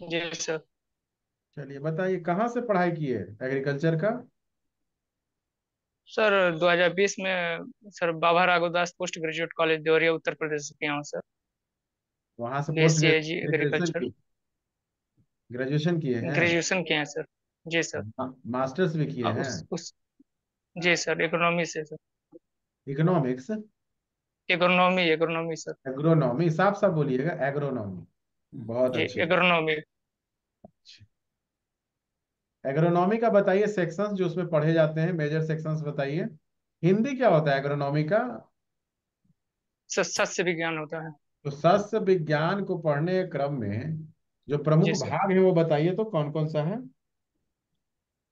जी sir. चलिए बताइए कहाँ से पढ़ाई की है एग्रीकल्चर का। सर 2020 में sir Baba Raghavdas post graduate college Deoria Uttar Pradesh से किया हूँ सर। वहां से post BSc AG graduation agriculture. की, ग्रेजुएशन किए हैं। ग्रेजुएशन किए हैं सर। जी सर। मास्टर्स भी किए हैं। उस जी सर, इकोनॉमी से sir. Economics. Agronomy agronomy sir. Agronomy, साफ साफ बोलिएगा, एग्रोनॉमी। बहुत जी अच्छे। एग्रोनॉमी। एग्रोनॉमी का बताइए सेक्शंस जो उसमें पढ़े जाते हैं, मेजर सेक्शंस बताइए। हिंदी क्या होता है एग्रोनॉमी का। सर सस्य विज्ञान होता है। तो सस्य विज्ञान को पढ़ने के क्रम में जो जी प्रमुख सर। भाग है वो बताइए तो कौन कौन सा है।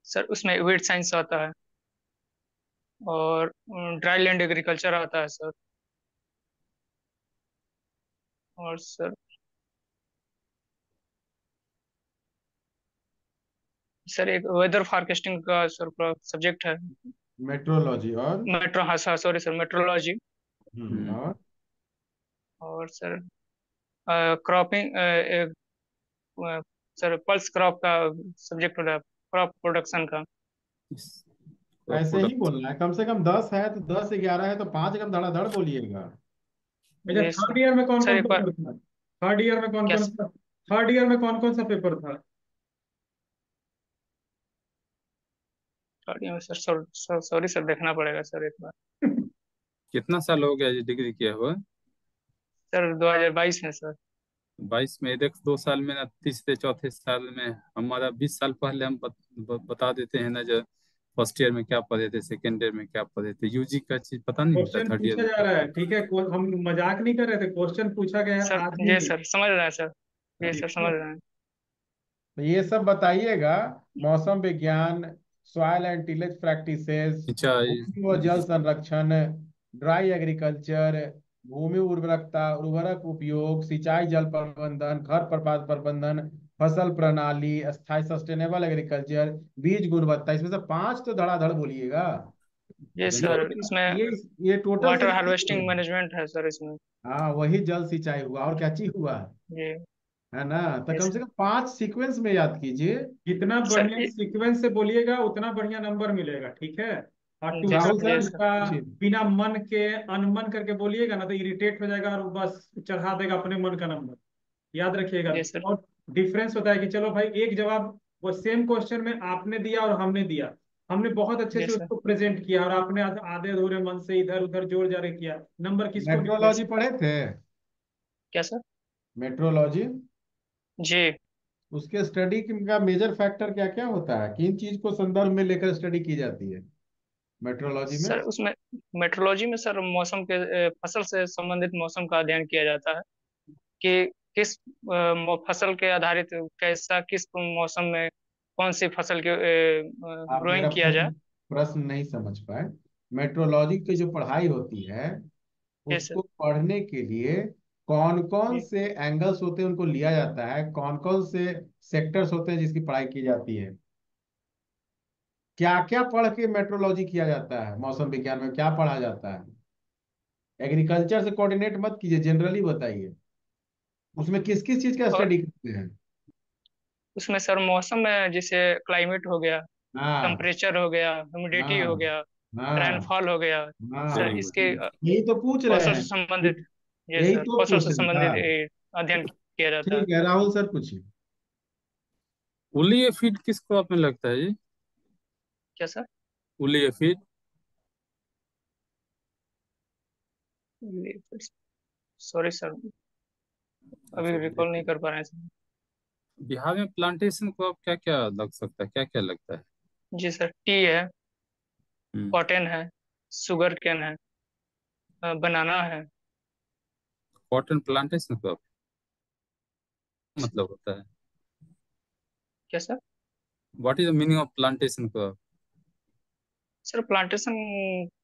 सर उसमें वेट साइंस आता है, और ड्राई लैंड एग्रीकल्चर आता है सर। और सर, सर एक वेदर फोरकास्टिंग का सर सब्जेक्ट है। मेट्रोलॉजी और हाँ सॉरी सर, मेट्रोलॉजी। और और sir cropping, sir pulse crop का सब्जेक्ट होता है, क्रॉप प्रोडक्शन का। ऐसे ही प्रोडक्ट। बोलना है, कम से कम 10 है तो 10 11 है तो 5 एकदम धड़ाधड़ बोलिएगा। अच्छा, जी थर्ड सर। ईयर में कौन सर कौन एक बार पेपर था? थर्ड ईयर में कौन क्या कौन सा थर्ड ईयर में कौन कौन सा पेपर था? सॉरी सर, सॉरी सर, देखना पड़ेगा सर एक बार। कितना साल हो गया ये डिग्री किया हुआ? सर 2022 में सर। 22 में देख, 2 साल में ना, तीसरे चौथे साल में। हमारा 20 साल पहले हम बता देते हैं ना, जो फर्स्ट ईयर में क्या पढ़े थे, सेकेंड ईयर में क्या पढ़े थे, यूजी का चीज पता नहीं होता, क्वेश्चन थर्ड ईयर पूछा में जा क्या रहा है, पढ़े। ठीक है? हम मजाक नहीं कर रहे थे, क्वेश्चन पूछा गया है सर आज जी ही। सर, समझ रहे हैं सर। जी सर, ठीक है। समझ रहे हैं। तो ये सब बताइएगा। मौसम विज्ञान, सॉइल एंड टिलेज प्रैक्टिसेस, सिंचाई। भूमि व जल संरक्षण, ड्राई एग्रीकल्चर, भूमि उर्वरकता, उर्वरक उपयोग, सिंचाई जल प्रबंधन, घर प्रपात प्रबंधन, फसल प्रणाली, स्थायी सस्टेनेबल एग्रीकल्चर, बीज गुणवत्ता, इसमें से 5 तो धड़ाधड़ बोलिएगा। जी ये सर, इसमें ये ये टोटल से वाटर कितनी हार्वेस्टिंग है? मैनेजमेंट है सर इसमें। हाँ वही जल सिंचाई हुआ, और क्या चीज हुआ जी। है ना। तो जी कम से सर। कम 5 सीक्वेंस में याद कीजिए। जितना सर बढ़िया सीक्वेंस से बोलिएगा उतना बढ़िया नंबर मिलेगा, ठीक है? और जी राहुल सर। ट्यूशन जी सर सर। का पूछिए। बिना मन के अनमन करके बोलिएगा ना तो इरिटेट हो जाएगा और बस चढ़ा देगा अपने मन का नंबर। याद रखिएगा। जी सर। और डिफरेंस होता है कि चलो भाई, एक जवाब वो सेम क्वेश्चन में आपने दिया और हमने दिया। हमने बहुत अच्छे जी से सर। उसको प्रेजेंट किया और आपने आधे अधूरे मन से इधर उधर जोड़ जाड़े किया। नंबर किसको मिलेगा? मेट्रोलॉजी पढ़े थे। क्या सर? मेट्रोलॉजी, जी उसके स्टडी का मेजर फैक्टर क्या क्या होता है, किन चीज को संदर्भ में लेकर स्टडी की जाती है मेट्रोलॉजी में। सर, उसमें मेट्रोलॉजी में सर मौसम के, फसल से संबंधित मौसम का अध्ययन किया जाता है कि किस फसल के आधारित कैसा किस मौसम में कौन सी फसल की आप मेरा ग्रोइंग किया प्रश्न जाए। प्रश्न नहीं समझ पाए। मेट्रोलॉजी की जो पढ़ाई होती है जी सर। उसको पढ़ने के लिए कौन कौन जी से एंगल्स होते हैं उनको लिया जाता है, कौन कौन से सेक्टर्स होते हैं जिसकी पढ़ाई की जाती है, क्या क्या पढ़ के मेट्रोलॉजी किया जाता है, मौसम विज्ञान में क्या पढ़ा जाता है। एग्रीकल्चर से कोऑर्डिनेट मत कीजिए, जनरली बताइए उसमें किस किस चीज का और स्टडी करते हैं। उसमें सर मौसम में जैसे क्लाइमेट हो गया, हाँ टेम्परेचर हो गया, ह्यूमिडिटी हो हाँ गया, हाँ रेनफॉल हो गया। सर हाँ। इसके यही तो पूछ रहे फसल हैं। से संबंधित। ये यही सर तो फसल से क्वेश्चन था। संबंधित अध्ययन किया जाता है। ठीक है राहुल सर पूछिए। उली एफिड किस क्रॉप में लगता है जी? क्या सर? उली एफिड। सॉरी सर, अभी अच्छा, उली रिकॉल नहीं एफिड। कर पा रहे हैं सर। बिहार में प्लांटेशन क्रॉप क्या क्या लग सकता है, क्या क्या लगता है? जी सर, टी है, हम्म। कॉटन है, शुगर केन है, बनाना है। कॉटन प्लांटेशन क्रॉप मतलब होता है? क्या sir? What is the meaning of plantation crop? Sir plantation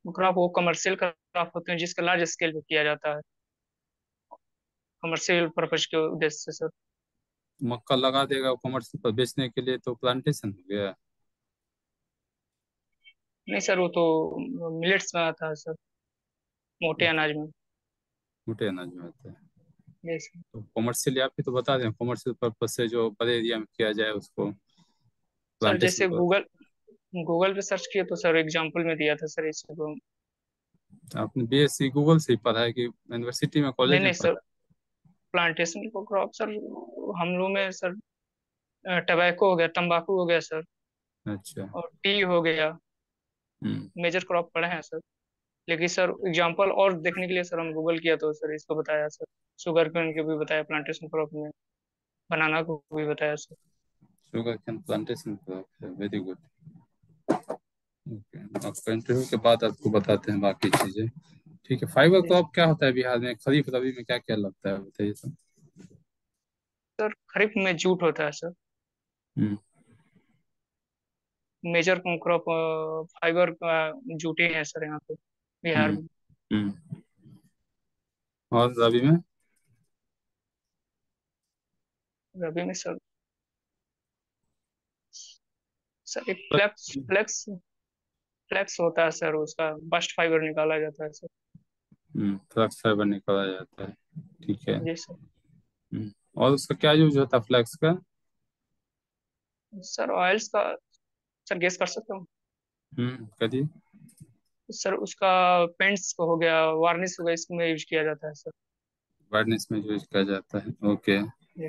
crop वो कमर्शियल क्रॉप होते हैं जिसका लार्ज स्केल पे किया जाता है, कमर्शियल पर्पज के उद्देश्य से सर। मक्का लगा देगा कमर्शियल पर बेचने के लिए तो प्लांटेशन हो गया। नहीं सर, वो तो मिलेट्स में आता है सर, मोटे अनाज में। मोटे अनाज में होता है। जैसे तो कॉमर्शियल आप ही तो बता दें, कॉमर्शियल पर्पज से जो बड़े एरिया में किया जाए उसको सर प्लांटेशन जैसे को। गूगल गूगल पे सर्च किया तो सर एग्जांपल में दिया था सर इसको। आपने बीएससी गूगल से ही पढ़ा है कि यूनिवर्सिटी में नहीं कॉलेज में नहीं पढ़ा सर, प्लांटेशन को क्रॉप सर हम लोग में सर टबैको हो गया, तंबाकू हो गया सर, है? अच्छा। और टी हो गया, हम्म। मेजर क्रॉप पढ़े हैं सर। लेकिन सर एग्जांपल और देखने के लिए सर हम गूगल किया तो सर इसको बताया सर, शुगर केन के भी बताया, प्लांटेशन क्रॉप में बनाना को भी बताया sir. Sugar cane plantation crop है, वेरी गुड। ओके, आपका इंटरव्यू के बाद आपको बताते हैं बाकी चीजें। ठीक है, फाइबर जी क्रॉप क्या होता है बिहार में, खरीफ रबी में क्या क्या लगता है बताइए तो। सर, खरीफ में जूट होता है सर, हम्म। मेजर क्रॉप फाइबर का जूट ही है सर यहाँ पे बिहार हम्म। में। हम्म। और रबी में? रबी में सर, सर एक फ्लेक्स फ्लेक्स फ्लेक्स होता है सर, उसका बस्ट फाइबर निकाला जाता है सर। फ्लैक्स फाइबर निकाला जाता है। ठीक है। जी सर। और उसका क्या यूज होता है फ्लैक्स का? सर ऑयल्स का, सर गेस कर सकता हूँ। करिए। सर उसका पेंट्स हो गया, वार्निश हो गया, इसमें यूज किया जाता है सर। वार्निश में यूज किया जाता है, ओके। जी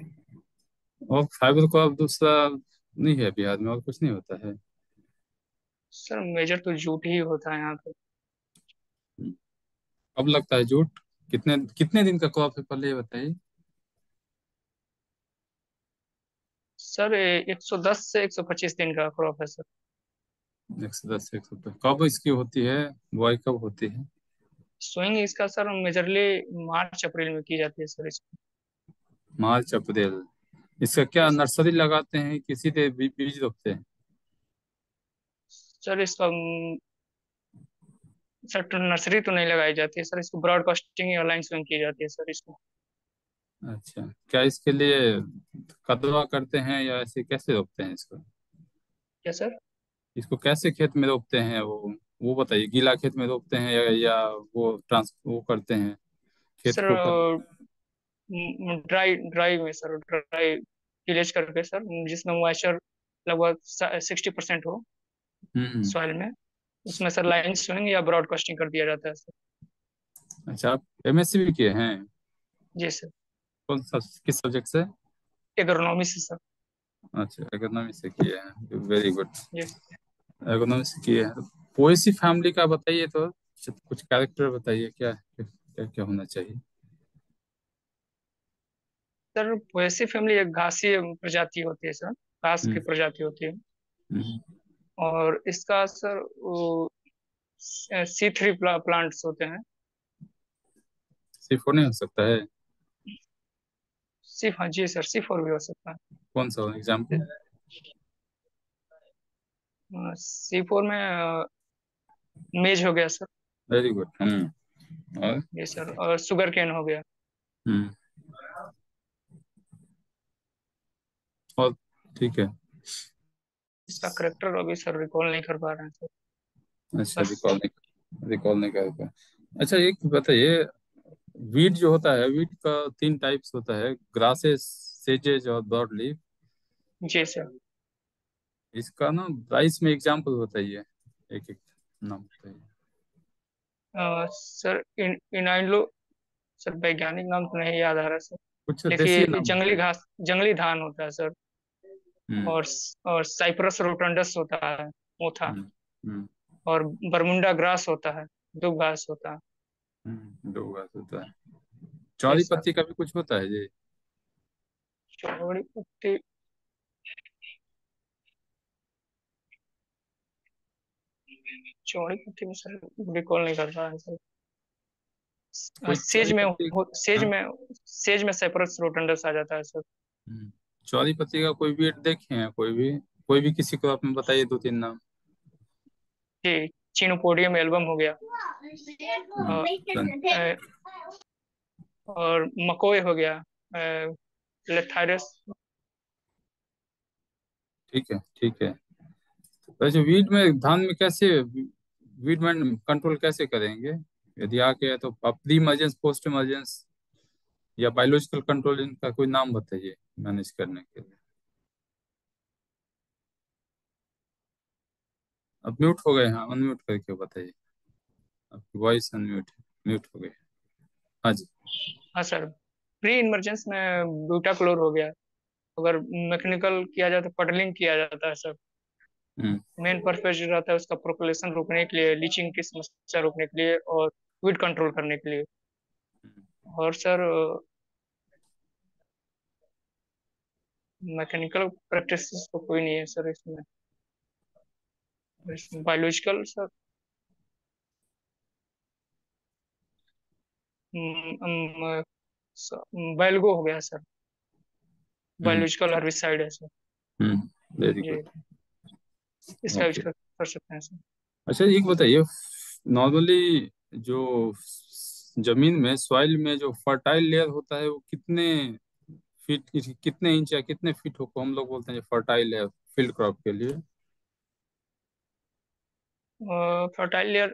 और फाइबर को अब दूसरा नहीं है बिहार में, और कुछ नहीं होता है? सर, मेजर तो जूट ही होता है यहाँ पे। हम्म, कब लगता है जूट? कितने कितने दिन का क्रॉप है पहले ये बताइए। सर 110 से 125 दिन का क्रॉप है सर। 110 से 100 कब इसकी होती है, बुआई कब होती है? सोइंग इसका सर मेजरली मार्च अप्रैल में की जाती है सर इसको। मार्च अप्रैल। इसका जी क्या सर। नर्सरी लगाते हैं कि सीधे बीज रोपते हैं? सर इसका सर तो नर्सरी तो नहीं लगाई जाती है सर, इसको ब्रॉडकास्टिंग या लाइन सोइंग की जाती है सर इसको। अच्छा, क्या इसके लिए कदवा करते हैं या ऐसे कैसे रोपते हैं इसको? क्या सर? इसको कैसे खेत में रोपते हैं वो बताइए, गीला खेत में रोपते हैं या वो करते हैं खेत सर को ड्राई ड्राई में सर, ड्राई विलेज करके सर, जिसमें मॉइस्चर लगभग 60% हो हम्म। सॉइल में, उसमें सर लाइन स्विंग या ब्रॉडकास्टिंग कर दिया जाता है सर। अच्छा, आप एमएससी भी किए हैं? जी सर। कौन सा, किस सब्जेक्ट से? एग्रोनॉमी से सर। अच्छा, इकोनॉमी से किए हैं, वेरी गुड। जी इकोनॉमी से किए हैं। पोएसी फैमिली का बताइए तो, कुछ कैरेक्टर बताइए, क्या क्या क्या होना चाहिए? सर, पोएसी फैमिली एक घासीय प्रजाति होती है सर, घास की हम्म। प्रजाति होती है। हम्म। और इसका सर C3 प्लांट्स होते हैं। सिर्फ नहीं हो सकता है? सिर्फ, हाँ जी सर, C4 भी हो सकता कौन सा एग्जाम्पल? है। C4 में मेज हो गया सर। Very good. और? जी सर, और शुगर केन हो गया। हम्म। और ठीक है। इसका करेक्टर अभी सर रिकॉल नहीं कर पा रहे हैं सर। अच्छा, बस। रिकॉल नहीं कर पाए। अच्छा, एक बताइए, वीट जो होता है, वीट का 3 टाइप्स होता है, ग्रासेस, सेजेज और ब्रॉड लीफ। जी सर। इसका ना राइस में एग्जाम्पल बताइए, एक एक नाम बताइए। सर इनाइलो, सर वैज्ञानिक नाम तो नहीं याद आ रहा सर। कुछ देसी देखिए, नाम जंगली बताइए। घास, जंगली धान होता है सर। हम्म। और और साइप्रस रोटंडस होता है, मोथा। हम्म। हम्म। और बरमुंडा ग्रास होता है, दुब घास होता है। दो बात होता है। जी चौड़ी सर। पत्ती का भी कुछ होता है जी? चौड़ी पत्ती, चौड़ी पत्ती में सर रिकॉल नहीं कर रहा है सर। कोई सेज चौड़ी में पत्ती। सेज हाँ। में सेज में साइप्रस रोटंडस आ जाता है सर। चौड़ी पत्ती का कोई वीट देखे हैं कोई भी किसी को आप बताइए 2 3 नाम। जी, चिनोपोडियम एल्बम हो गया। हम्म। और, डन। और मकोय हो गया, लेथाइरस। ठीक है, ठीक है। वैसे वीट में, धान में कैसे वीट में कंट्रोल कैसे करेंगे? यदि आके है तो प्री इमर्जेंस, पोस्ट इमर्जेंस या बायोलॉजिकल कंट्रोल, इनका कोई नाम बताइए मैनेज करने के लिए। अब म्यूट हो गए, हाँ अनम्यूट करके बताइए, आपकी वॉइस अनम्यूट है, म्यूट हो गई। हाँ जी। हाँ सर, प्री इमरजेंस में ब्यूटाक्लोर हो गया। अगर मैकेनिकल किया जाए तो पटलिंग किया जाता है सर। हम्म। मेन पर्पज रहता है उसका प्रोपगेशन रोकने के लिए, लीचिंग की समस्या रोकने के लिए और वीड कंट्रोल करने के लिए। और सर मैकेनिकल प्रैक्टिस तो कोई नहीं है सर इसमें। बायोलॉजिकल सर बैलगो हो गया सर, हम्म। बायोलॉजिकल हर्बिसाइड है सर। वेरी जी, गुड। इसका यूज ओके। कर सकते हैं सर। अच्छा एक बताइए, नॉर्मली जो जमीन में, सॉइल में जो फर्टाइल लेयर होता है वो कितने फीट, कितने इंच या कितने फीट हो, हम लोग बोलते हैं जो फर्टाइल है फील्ड क्रॉप के लिए? फर्टाइल लेयर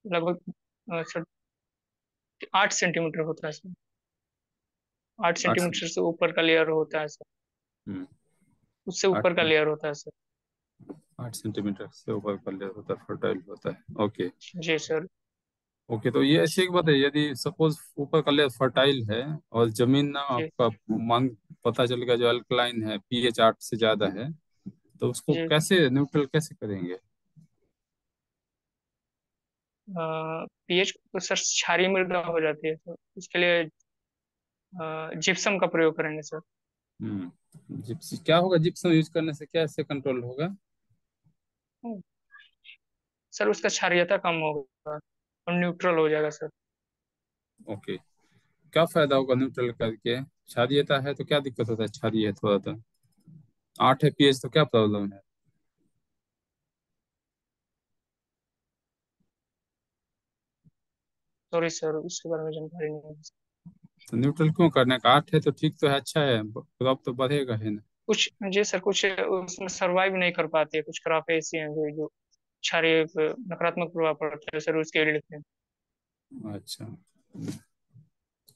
लगभग सर 8 सेंटीमीटर होता है सर। आठ 8 सेंटीमीटर से ऊपर का लेयर होता है सर। हम्म। उससे आठ ऊपर का लेयर होता है सर। 8 सेंटीमीटर से ऊपर का लेयर होता है, फर्टाइल होता है। ओके। जी सर। ओके, तो ये ऐसी एक बात है, यदि सपोज ऊपर का लेयर फर्टाइल है और जमीन ना जी आपका मान, पता चल गया जो अल्कलाइन है, पीएच 8 से ज्यादा है, तो उसको जी, कैसे न्यूट्रल कैसे करेंगे? पीएच तो सर क्षारीय मृदा हो जाती है तो उसके लिए जिप्सम का प्रयोग करेंगे सर। जिप्सी क्या होगा, जिप्सम यूज करने से क्या इससे कंट्रोल होगा? सर उसका क्षारीयता कम होगा और न्यूट्रल हो जाएगा सर। ओके। क्या फायदा होगा न्यूट्रल करके? क्षारीयता है तो क्या दिक्कत होता है, क्षारीय है थोड़ा तो, 8 है पीएच तो क्या प्रॉब्लम है? सॉरी सर, उसके बारे में जानकारी नहीं है। तो न्यूट्रल क्यों करने का, 8 है तो ठीक तो है, अच्छा है, क्रॉप तो बढ़ेगा है ना। कुछ जी सर, कुछ उसमें सरवाइव नहीं कर पाती है, कुछ क्रॉप ऐसी हैं जो क्षारीय पे नकारात्मक प्रभाव पड़ता है सर उसके यील्ड पे। अच्छा,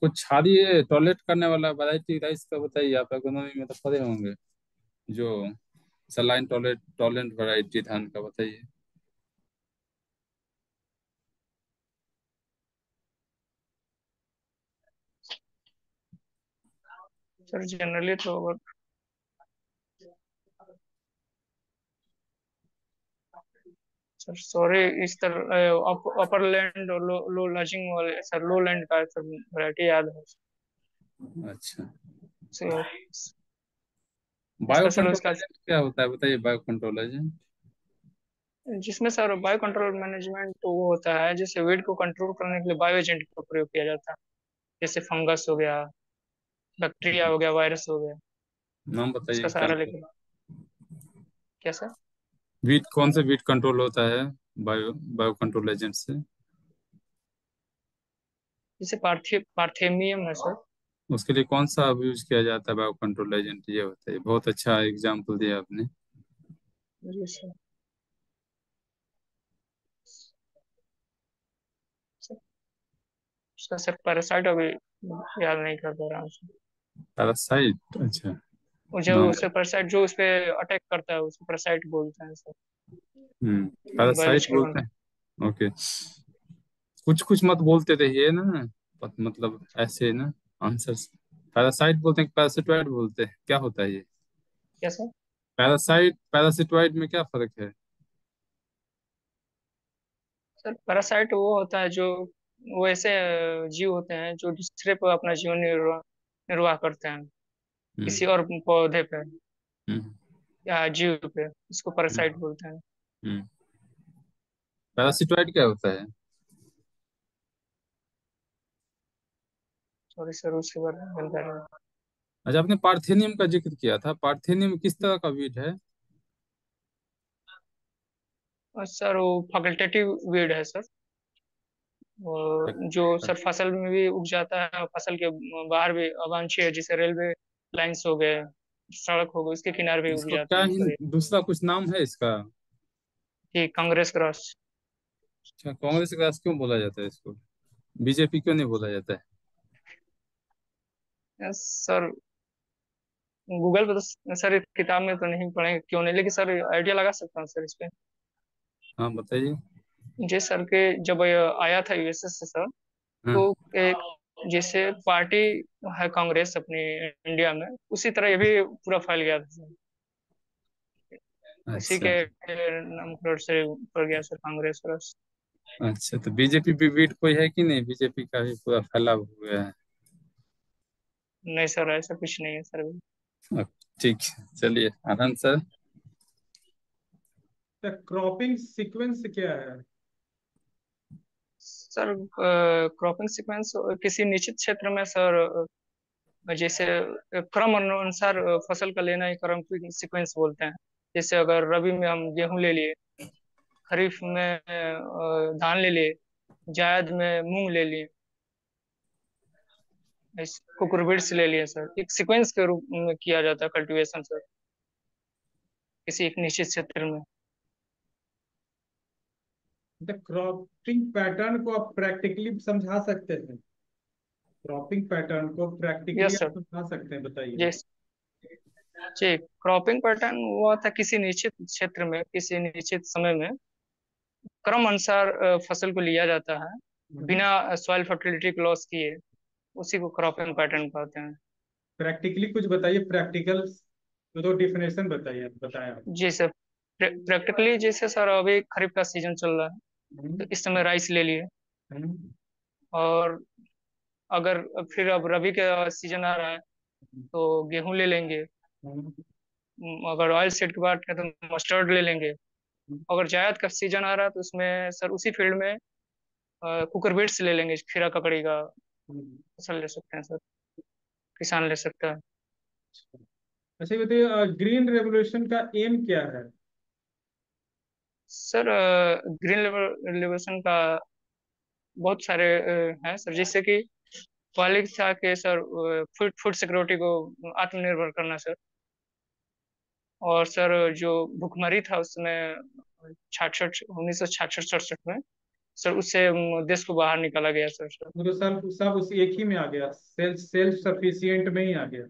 कुछ क्षारीय टॉलरेट करने वाला वैरायटी राइस का बताइए, आप इकोनॉमी में तो पढ़े होंगे, जो सलाइन टॉलरेंट वैरायटी धान का बताइए। सर जनरली तो सर सॉरी, इस तरह अपर लैंड और लो लैजिंग वाले सर, लो लैंड का सर वैरायटी याद है अच्छा, सर। बायो इसका सर कंट्रोल उसका एजेंट क्या होता है बताइए, बायो कंट्रोल एजेंट। जिसमें सर बायो कंट्रोल मैनेजमेंट तो वो होता है जैसे वेट को कंट्रोल करने के लिए बायो एजेंट का प्रयोग किया जाता है। जैसे फंगस हो गया, बैक्टीरिया हो गया, वायरस हो गया, नाम बताइए इसका क्या सहारा लेके। क्या सर? वीट, कौन से वीट कंट्रोल होता है बायो बायो कंट्रोल एजेंट से? जैसे पार्थेमियम है सर। उसके लिए कौन सा यूज किया जाता है बायो कंट्रोल एजेंट, ये बताइए, बहुत अच्छा एग्जाम्पल दिया आपने। जी सर। सर, उसका सर पैरासाइट अभी याद नहीं कर पा रहा हूँ सर। पैरासाइट, अच्छा। वो जो नाम। उससे पैरासाइट जो उस पे अटैक करता है उसको पैरासाइट बोलते हैं सर। पैरासाइट बायोलॉजिकल बोलते हैं, ओके। कुछ कुछ मत बोलते रहिए ना, मतलब ऐसे ना आंसर्स। पैरासाइट बोलते हैं कि पैरासिटोइड बोलते हैं, क्या होता है ये? क्या सर? पैरासाइट पैरासिटोइड में क्या फर्क है? सर पैरासाइट वो होता है जो, वो ऐसे जीव होते हैं जो दूसरे पर अपना जीवन निर्वाह निर्वाह करते हैं, हम्म। किसी और पौधे पे हम्म। या जीव पे, इसको हम्म। पैरासाइट बोलते हैं। हम्म। पैरासिटोइड क्या होता है? सॉरी सर, उसके बारे में जानकारी नहीं। अच्छा, आपने पार्थेनियम का जिक्र किया था, पार्थेनियम किस तरह का वीड है? और सर वो फैकल्टेटिव वीड है सर। और जो सर फसल में भी उग जाता है और फसल के बाहर भी अवांछित है, जैसे रेलवे लाइंस हो गए, सड़क हो गई, उसके किनारे भी उग इसको जाते क्या हैं ही सर ये। दूसरा कुछ नाम है इसका? ठीक, कांग्रेस क्रॉस। अच्छा, कांग्रेस का क्यों बोला जाता है इसको, बीजेपी क्यों नहीं बोला जाता है? सर गूगल पे तो सर किताब में तो नहीं पढ़े क्यों नहीं, लेकिन सर आइडिया लगा सकता हूँ सर इस पे। हाँ बताइए। जी सर के जब ये आया था यूएसएस से सर, हाँ। तो एक जैसे पार्टी है कांग्रेस अपनी इंडिया में, उसी तरह ये भी पूरा फैल गया था सर। उसी अच्छा। के नाम पर से ऊपर गया सर कांग्रेस और। अच्छा तो बीजेपी भी बीट कोई है कि नहीं, बीजेपी का भी पूरा फैलाव हो गया है। नहीं सर ऐसा कुछ नहीं है सर। अब ठीक है, चलिए आनंद सर। तो क्रॉपिंग सीक्वेंस क्या है? सर क्रॉपिंग सीक्वेंस किसी निश्चित क्षेत्र में सर जैसे क्रम अनुसार फसल का लेना ही क्रॉपिंग सीक्वेंस बोलते हैं। जैसे अगर रबी में हम गेहूं ले लिए, खरीफ में धान ले लिए, जायद में मूंग ले लिए, कुकुरबिट्स ले लिए सर। एक सीक्वेंस के रूप में किया जाता है कल्टीवेशन सर, किसी एक निश्चित क्षेत्र में। द क्रॉपिंग पैटर्न को आप प्रैक्टिकली समझा सकते हैं? क्रॉपिंग पैटर्न को प्रैक्टिकली यस आप सर। समझा सकते हैं, बताइए। जी जी, क्रॉपिंग पैटर्न वो होता है किसी निश्चित क्षेत्र में किसी निश्चित समय में क्रम अनुसार फसल को लिया जाता है, बिना सॉइल फर्टिलिटी को लॉस किए। उसी को क्रॉपिंग पैटर्न कहते हैं। प्रैक्टिकली कुछ बताइए, प्रैक्टिकल तो डिफिनेशन बताइए, बताएं आप। जी सर। प्रैक्टिकली जैसे सर अभी खरीफ का सीजन चल रहा है, तो हम्म, इस समय राइस ले लिए। हम्म, और अगर फिर अब रबी का सीजन आ रहा है तो गेहूं ले लेंगे। हम्म, अगर ऑयल सीड की बात करें तो मस्टर्ड ले लेंगे। अगर जायद का सीजन आ रहा है तो उसमें सर उसी फील्ड में कुकुरबिट्स ले लेंगे, खीरा ककड़ी का हम्म। फसल ले सकते हैं सर, किसान ले सकता है। अच्छा ये बताइए, ग्रीन रेवोल्यूशन का एम क्या है? सर ग्रीन रेवोल्यूशन का बहुत सारे हैं सर, जैसे कि पहले था कि सर फूड फूड सिक्योरिटी को आत्मनिर्भर करना सर। और सर जो भुखमरी था उसमें 1966-67 में सर, उससे देश को बाहर निकाला गया सर। वो तो सब सब उस एक ही में आ गया, सेल्फ सेल्फ सफिशिएंट में ही आ गया।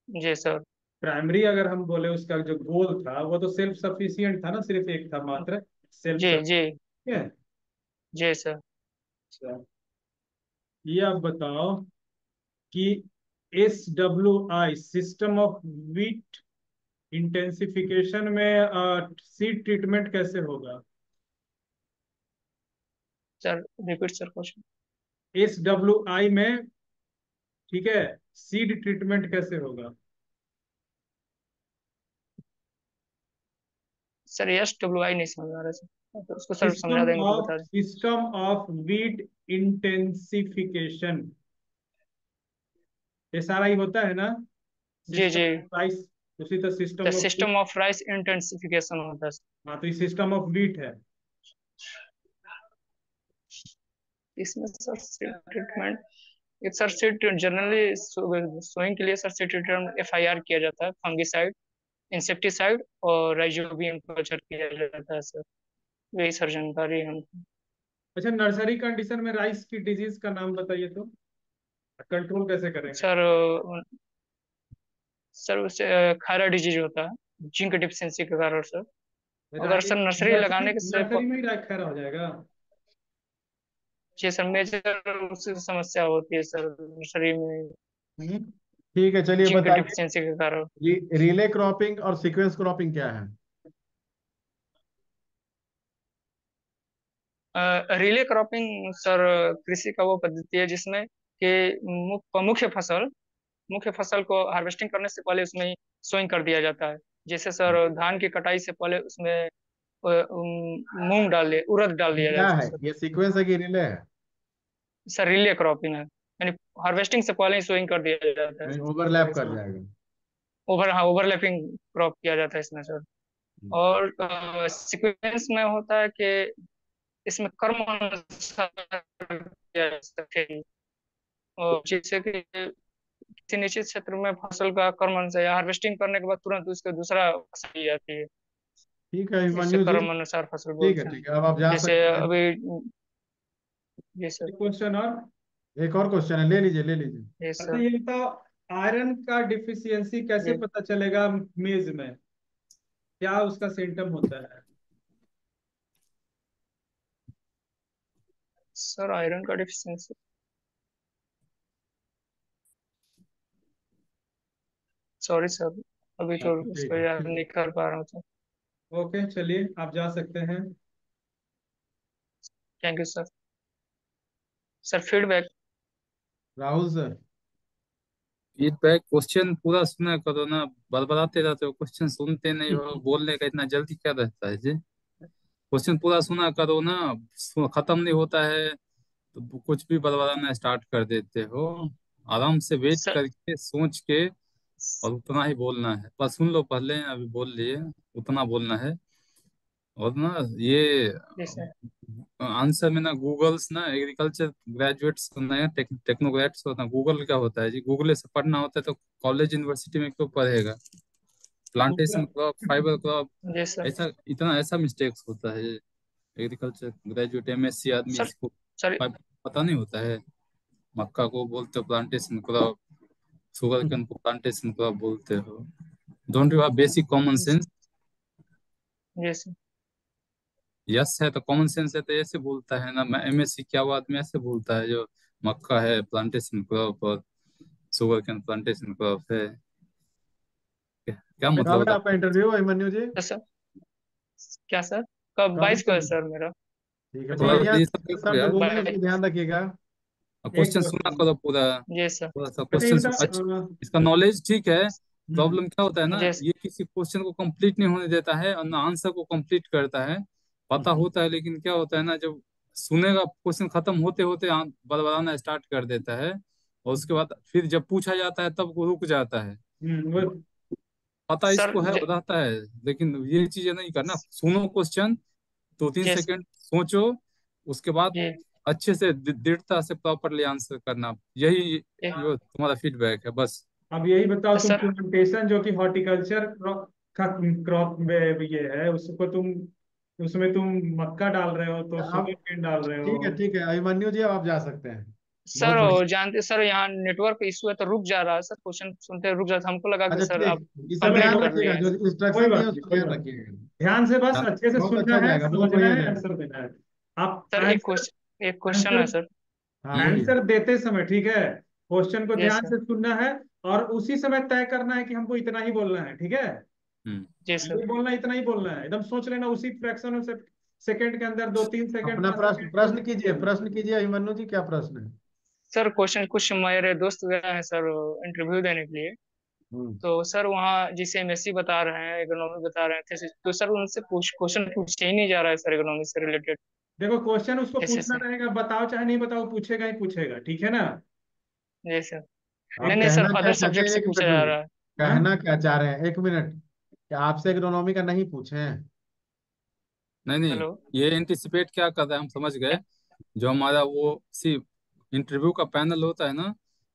जी सर। प्राइमरी अगर हम बोले उसका जो गोल था वो तो सेल्फ सफिशिएंट था ना, सिर्फ एक था मात्र, सेल्फ जी जी सफिशिएंट। जी सर। अच्छा, ये आप बताओ कि SWI system of wheat intensification में सीड ट्रीटमेंट कैसे होगा? Sir repeat sir question. SWI में, ठीक है, सीड ट्रीटमेंट कैसे होगा? सर SWI नहीं समझ आ रहा सर, तो उसको सर समझा देंगे तो बता दें। System of wheat intensification, SRI होता है ना, जी सिस्टम जी। राइस, उसी तरह the system of wheat. System of rice intensification होता है हाँ तो ये सिस्टम ऑफ वीट है। इसमें सर सीड ट्रीटमेंट। एक सर सीड जनरली सोइंग के लिए सर सीड ट्रीटमेंट FIR किया जाता है, फंगिसाइड, इंसेक्टिसाइड और राइजोबियम कल्चर किया जाता है सर। यही सर जानकारी है हमको। अच्छा, नर्सरी कंडीशन में राइस की डिजीज का नाम बताइए तो, कंट्रोल कैसे करेंगे? सर सर उससे खायरा डिजीज होता है जिंक डिफिशियंसी के कारण सर। अगर राइस सर नर्सरी नर्सरी लगाने के से नर्सरी में ही राइस खड़ा हो जाएगा? जी सर मेजर उससे समस्या होती है सर नर्सरी में, हम्म। ठीक है, चलिए जिंक बताइए। डिफिशियंसी के कारण। रिले क्रॉपिंग और सीक्वेंस क्रॉपिंग क्या है? रिले क्रॉपिंग सर कृषि का वो पद्धति है जिसमें कि मुख्य फसल को हार्वेस्टिंग करने से पहले उसमें सोइंग कर दिया जाता है। जैसे सर धान की कटाई से पहले उसमें मूंग डाल दिया, उड़द डाल ये दिया क्या जाता है है, सर। ये सीक्वेंस है कि रिले है? सर रिले क्रॉपिंग है, यानी हार्वेस्टिंग से पहले ही सोइंग कर दिया जाता है। यानी ओवरलैप कर जाएगा। ओवरलैपिंग क्रॉप किया जाता है इसमें सर। और सीक्वेंस में होता है कि इसमें कर्म अनुसार किया जा सकते हैं। और जैसे कि किसी निश्चित क्षेत्र में फसल का कर्म अनुसार या हार्वेस्टिंग करने के बाद तुरंत उसके दूसरा फसल ली जाती है। ठीक है इससे अभिमन्यु जी। कर्म अनुसार फसल ठीक है, बोलते हैं। ठीक है, अब आप जा जैसे सकते हैं। अभी। जी सर। क्वेश्चन और एक और क्वेश्चन है, ले लीजिए ले लीजिए। जी अच्छा सर। ये बताओ, आयरन का डिफिशियंसी कैसे जी पता चलेगा मेज में? क्या उसका सिम्टम होता है? सर, आयरन का डिफिशियंसी, सॉरी सर, अभी तो अच्छा ठीक उसको है याद ठीक नहीं है। कर पा रहा हूँ सर। ओके चलिए आप जा सकते हैं। Thank you sir. Sir, feedback. Rahul sir. Feedback, question पूरा सुना करो ना, बड़बड़ाते रहते हो, क्वेश्चन सुनते नहीं हो, बोलने का इतना जल्दी क्या रहता है जी? क्वेश्चन पूरा सुना करो ना, खत्म नहीं होता है तो कुछ भी बड़बड़ाना स्टार्ट कर देते हो। आराम से वेट सर। करके सोच के और उतना ही बोलना है, बस सुन लो पहले, अभी बोल लिए, उतना बोलना है। और ना ये जी सर। आंसर में ना गूगल्स ना एग्रीकल्चर ग्रेजुएट्स ना टेक्नोक्रेट्स होता है, गूगल क्या होता है जी? गूगल से पढ़ना होता है तो कॉलेज यूनिवर्सिटी में क्यों पढ़ेगा? दूसरा प्लांटेशन क्रॉप, फाइबर क्रॉप, जी सर। ऐसा इतना ऐसा मिस्टेक्स होता है। एग्रीकल्चर ग्रेजुएट एमएससी आदमी सर। इसको सर। पता नहीं होता है? मक्का को बोलते हो प्लांटेशन क्रॉप, शुगर केन को प्लांटेशन क्रॉप बोलते हो। Don't you have basic common sense? जी सर। यस है तो कॉमन सेंस है तो ऐसे बोलता है ना। मैं एमएससी क्या हुआ आदमी ऐसे बोलता है जो मक्का है प्लांटेशन क्रॉप और शुगर केन प्लांटेशन क्रॉप है? क्या कब मतलब है रहा? आपका इंटरव्यू अभिमन्यु जी? तो सर, क्या सर? कब? कब 22 को है है? सर मेरा। ठीक है, अच्छा थोड़ा बढ़िया ये सब से देखो शब्द यार, बोलने उसमें 22। ध्यान रखिएगा। एक क्वेश्चन सुना क्वेश्चन। करो पूरा। जी सर। थोड़ा सा अच्छा ये क्वेश्चन बताओ अच्छा, इसका नॉलेज ठीक है। हम्म प्रॉब्लम क्या होता है ना, जी ये किसी क्वेश्चन को कंप्लीट नहीं होने देता है और ना आंसर को कंप्लीट करता है। पता होता है लेकिन क्या होता है ना, जब सुनेगा क्वेश्चन खत्म होते होते बड़बड़ाना स्टार्ट कर देता है, और उसके बाद फिर जब पूछा जाता है तब वो रुक जाता है। वो पता सर। इसको है, बताता है, लेकिन ये चीजें नहीं करना। सुनो क्वेश्चन, दो तीन जी सर। सेकंड सोचो, उसके बाद जी अच्छे से दृढ़ता से प्रॉपरली आंसर करना। यही जी। जो तुम्हारा फीडबैक है बस। अब यही बताओ, तो तुम सर। प्लांटेशन जो कि हॉर्टिकल्चर का क्रॉप में ये है, उसको तुम उसमें तुम मक्का डाल रहे हो तो शुगर आप केन डाल रहे हो। ठीक है अभिमन्यु जी, अब आप जा सकते हैं। बहुत सर, बढ़िया। जानते सर, यहाँ नेटवर्क इशू है तो रुक जा रहा है सर, क्वेश्चन सुनते रुक जाता, हमको लगा कि अच्छा सर आप ठीक, इसका चलो कंप्लीट ध्यान कर रखिएगा, लिए हैं। जो कोई इंस्ट्रक्शन दिए बात नहीं, उसका कोई ध्यान बात नहीं। रखिएगा। ध्यान से बस अच्छे से बहुत सुनना अच्छा है, जाएगा, बहुत समझना बढ़िया है, जाएगा। आंसर देना है। आप सर, आंसर एक क्वेश्चन है आंसर सर। हाँ बोलिए। आंसर देते समय ठीक है, क्वेश्चन को जी ध्यान सर। से सुनना है और उसी समय तय करना है कि हमको इतना ही बोलना है, ठीक है? हम्म। जी सर। ये बोलना इतना ही बोलना है, एकदम सोच लेना उसी फ्रैक्शन से सेकंड के अंदर, 2-3 सेकंड अपना 5 सेकंड प्रश्न कीजिए, प्रश्न कीजिए अभिमन्यु जी, क्या प्रश्न है? सर, क्वेश्चन कुछ मेरे दोस्त गए हैं सर इंटरव्यू देने के लिए। हम्म। तो सर वहाँ जिसे एमएससी बता रहे हैं, इकोनॉमी बता रहे थे, तो सर उनसे पूछ क्वेश्चन पूछे ही नहीं जा रहा है सर, इकोनॉमी से रिलेटेड। देखो क्वेश्चन उसको जैसे पूछना से। रहेगा, बताओ चाहे नहीं बताओ, पूछेगा ही पूछेगा, ठीक है ना? जी सर। नहीं आप नहीं सर, कहना क्या अदर चाहते सब्जेक्ट हैं, से एक पूछा मिनट जा रुकिए। रहा है। हाँ कहना क्या चाह रहे हैं, एक मिनट, क्या आपसे इकोनॉमी का नहीं पूछे हैं? नहीं नहीं, हेलो। ये एंटिसिपेट क्या कर रहा है हम समझ गए। जो हमारा वो सी इंटरव्यू का पैनल होता है ना,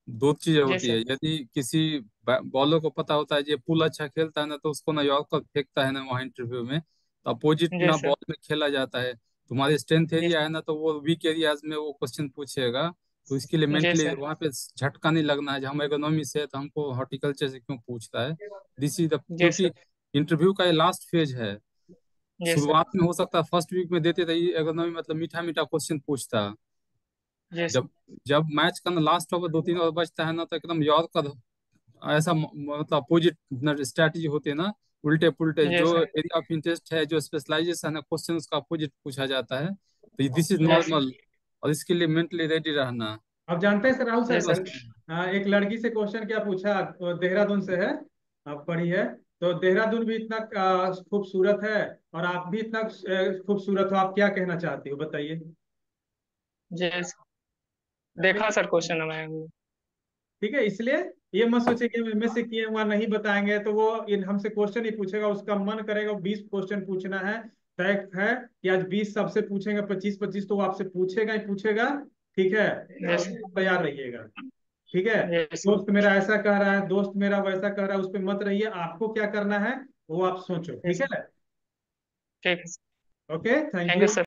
दो चीजें जी होती है। सर। यदि किसी बॉलर को पता होता है ये पुल अच्छा खेलता है ना, तो उसको ना यॉर्कर फेंकता है ना वहाँ इंटरव्यू में, तो अपोजिट जी ना सर। बॉल में खेला जाता है। तुम्हारे स्ट्रेंथ जी एरिया है ना, तो वो वीक एरियाज में वो क्वेश्चन पूछेगा। तो इसके लिए जी मेंटली सर। वहाँ पे झटका नहीं लगना है जो हम इकोनॉमी से है तो हमको हॉर्टिकल्चर से क्यों पूछ रहा है। दिस इज द, जी सर। क्योंकि इंटरव्यू का ये लास्ट फेज है। जी सर। शुरुआत में हो सकता है फर्स्ट वीक में देते थे ये इकोनॉमी, मतलब मीठा मीठा क्वेश्चन पूछता। जी सर। जब जब मैच का ना लास्ट ओवर 2-3 ओवर बचता है ना, तो एकदम यॉर्कर ऐसा मतलब अपोजिट स्ट्रैटेजी होती है ना, उल्टे पुल्टे जी जो सर। एरिया ऑफ इंटरेस्ट है, जो स्पेशलाइजेशन है, क्वेश्चन उसका अपोजिट पूछा जाता है। तो दिस इज जी सर। नॉर्मल, और इसके लिए मेंटली रेडी रहना। अब जानते हैं sir, Rahul ji sir, sir. एक लड़की से क्वेश्चन क्या पूछा, वो देहरादून से है, आप पढ़ी है। तो देहरादून भी इतना खूबसूरत है और आप भी इतना खूबसूरत हो, आप क्या कहना चाहती हो बताइए? जी सर। देखा सर क्वेश्चन मैं। ठीक है, इसलिए ये मत सोचिए कि हम एमएससी किए वहां नहीं बताएंगे तो वो हमसे क्वेश्चन ही पूछेगा, उसका मन करेगा 20 क्वेश्चन पूछना है। तय है कि आज 20 सबसे पूछेंगे, 25-25 तो वो आपसे पूछेगा ही पूछेगा, ठीक है? जी और सर। तैयार रहिएगा, ठीक है? जी सर। दोस्त मेरा ऐसा कह रहा है, दोस्त मेरा वैसा कह रहा है, उस पर मत रहिए, आपको क्या करना है वो आप सोचो, जी ठीक सर। है? ठीक है sir. Okay, thank thank you you. Sir.